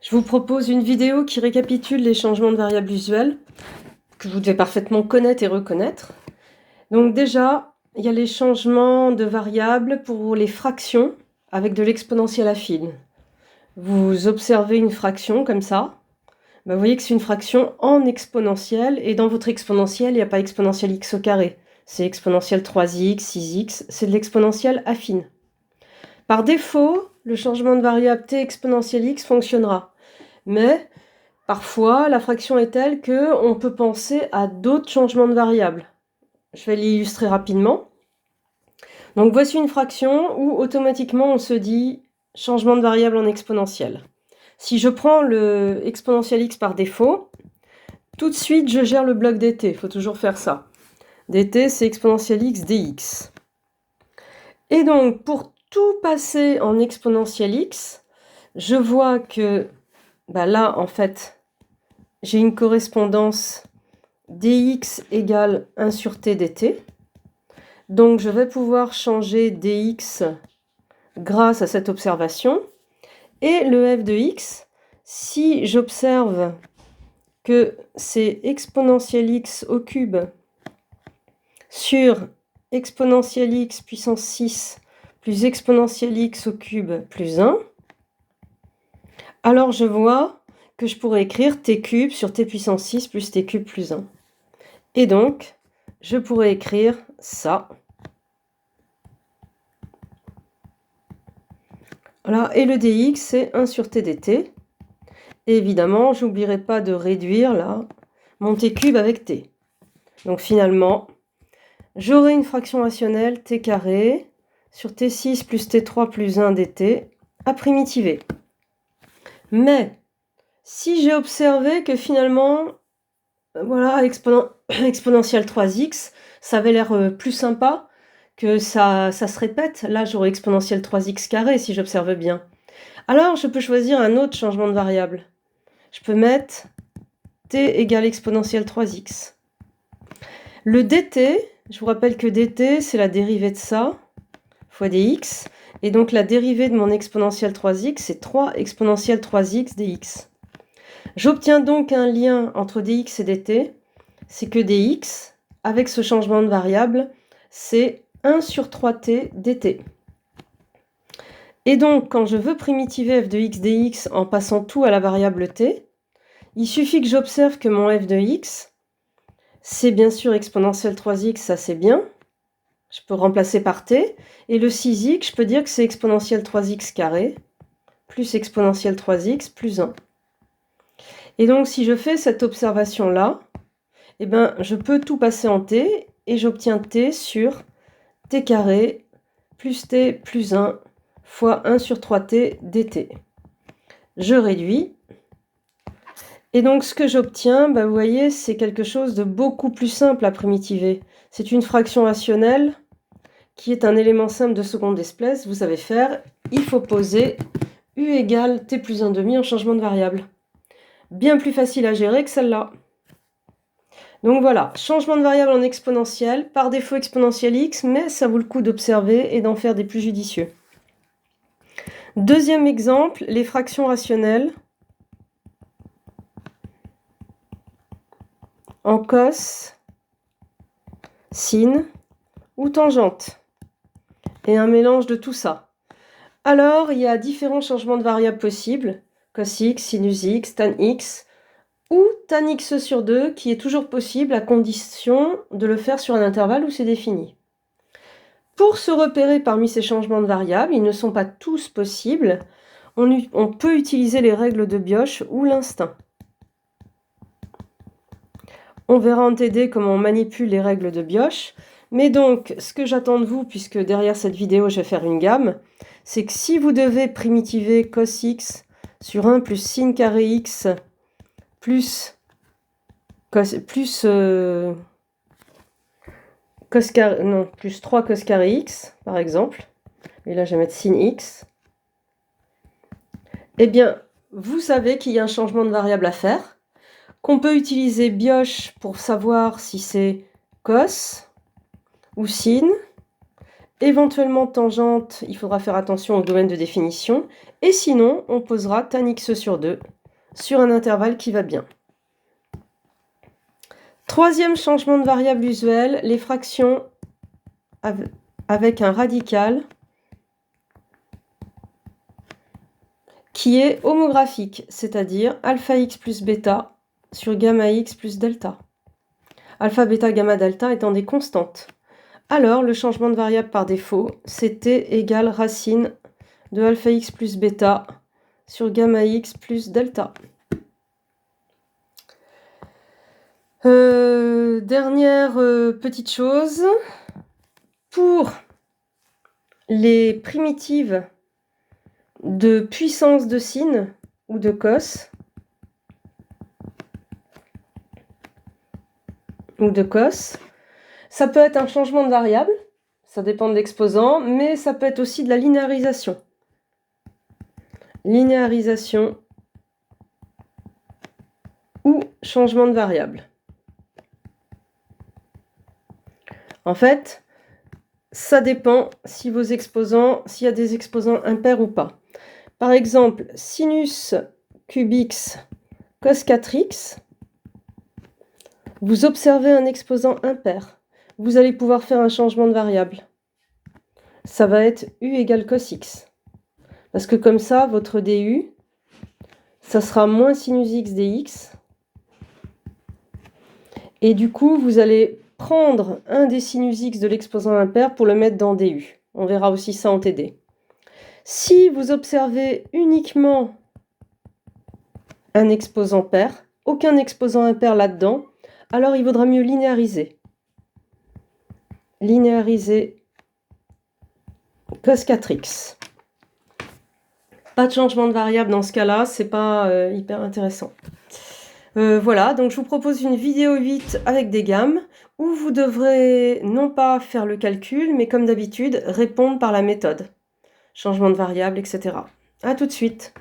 Je vous propose une vidéo qui récapitule les changements de variables usuelles que vous devez parfaitement connaître et reconnaître. Donc déjà, il y a les changements de variables pour les fractions avec de l'exponentielle affine. Vous observez une fraction comme ça. Vous voyez que c'est une fraction en exponentielle, et dans votre exponentielle, il n'y a pas exponentielle x au carré. C'est exponentielle 3x, 6x, c'est de l'exponentielle affine. Par défaut, le changement de variable t exponentielle x fonctionnera. Mais parfois, la fraction est telle qu'on peut penser à d'autres changements de variables. Je vais l'illustrer rapidement. Donc voici une fraction où automatiquement on se dit changement de variable en exponentielle. Si je prends le exponentielle x par défaut, tout de suite je gère le bloc dt. Il faut toujours faire ça. dt c'est exponentielle x dx. Et donc pour tout passer en exponentielle x, je vois que là en fait j'ai une correspondance dx égale 1 sur t dt. Donc je vais pouvoir changer dx grâce à cette observation. Et le f de x, si j'observe que c'est exponentielle x au cube sur exponentielle x puissance 6 plus exponentielle x au cube plus 1, alors je vois que je pourrais écrire t cube sur t puissance 6 plus t cube plus 1. Et donc, je pourrais écrire ça. Voilà, et le dx, c'est 1 sur t dt. Et évidemment, je n'oublierai pas de réduire là mon t cube avec t. Donc finalement, j'aurai une fraction rationnelle t carré sur t6 plus t3 plus 1 dt à primitiver. Mais si j'ai observé que finalement, voilà, exponentielle 3x, ça avait l'air plus sympa, que ça se répète. Là, j'aurai exponentielle 3x carré si j'observe bien. Alors, je peux choisir un autre changement de variable. Je peux mettre t égale exponentielle 3x. Le dt, je vous rappelle que dt, c'est la dérivée de ça, fois dx. Et donc, la dérivée de mon exponentielle 3x, c'est 3 exponentielle 3x dx. J'obtiens donc un lien entre dx et dt. C'est que dx, avec ce changement de variable, c'est 1 sur 3t dt. Et donc, quand je veux primitiver f de x dx en passant tout à la variable t, il suffit que j'observe que mon f de x, c'est bien sûr exponentielle 3x, ça c'est bien. Je peux remplacer par t. Et le 6x, je peux dire que c'est exponentielle 3x carré plus exponentielle 3x plus 1. Et donc, si je fais cette observation-là, je peux tout passer en t et j'obtiens t sur t carré plus t plus 1 fois 1 sur 3t dt. Je réduis. Et donc, ce que j'obtiens, vous voyez, c'est quelque chose de beaucoup plus simple à primitiver. C'est une fraction rationnelle qui est un élément simple de seconde espèce. Vous savez faire, il faut poser u égale t plus 1 demi en changement de variable. Bien plus facile à gérer que celle-là. Donc voilà, changement de variable en exponentielle, par défaut exponentielle x, mais ça vaut le coup d'observer et d'en faire des plus judicieux. Deuxième exemple, les fractions rationnelles en cos, sin ou tangente, et un mélange de tout ça. Alors, il y a différents changements de variables possibles, cos x, sinus x, tan x, ou tan x sur 2, qui est toujours possible à condition de le faire sur un intervalle où c'est défini. Pour se repérer parmi ces changements de variables, ils ne sont pas tous possibles. On peut utiliser les règles de Bioch ou l'instinct. On verra en TD comment on manipule les règles de Bioch. Mais donc, ce que j'attends de vous, puisque derrière cette vidéo, je vais faire une gamme, c'est que si vous devez primitiver cos x sur 1 plus sin carré x plus plus 3 cos carré x, par exemple, et là je vais mettre sin x, eh bien, vous savez qu'il y a un changement de variable à faire, qu'on peut utiliser Bioch pour savoir si c'est cos ou sin. Éventuellement tangente, il faudra faire attention au domaine de définition, et sinon, on posera tan x sur 2 sur un intervalle qui va bien. Troisième changement de variable usuel, les fractions avec un radical qui est homographique, c'est-à-dire alpha x plus bêta sur gamma x plus delta. Alpha, bêta, gamma, delta étant des constantes. Alors, le changement de variable par défaut, c'était égal racine de alpha x plus bêta sur gamma x plus delta. Dernière petite chose, pour les primitives de puissance de sin ou de cos, ça peut être un changement de variable, ça dépend de l'exposant, mais ça peut être aussi de la linéarisation. Linéarisation ou changement de variable. En fait, ça dépend si vos exposants, s'il y a des exposants impairs ou pas. Par exemple, sinus cube x cos 4x, vous observez un exposant impair. Vous allez pouvoir faire un changement de variable. Ça va être u égale cos x. Parce que comme ça, votre du, ça sera moins sinus x dx. Et du coup, vous allez prendre un des sinus x de l'exposant impair pour le mettre dans du. On verra aussi ça en TD. Si vous observez uniquement un exposant pair, aucun exposant impair là-dedans, alors il vaudra mieux linéariser. Linéariser cos 4x. Pas de changement de variable dans ce cas-là, c'est pas hyper intéressant. Voilà, donc je vous propose une vidéo 8 avec des gammes où vous devrez non pas faire le calcul, mais comme d'habitude, répondre par la méthode. Changement de variable, etc. À tout de suite.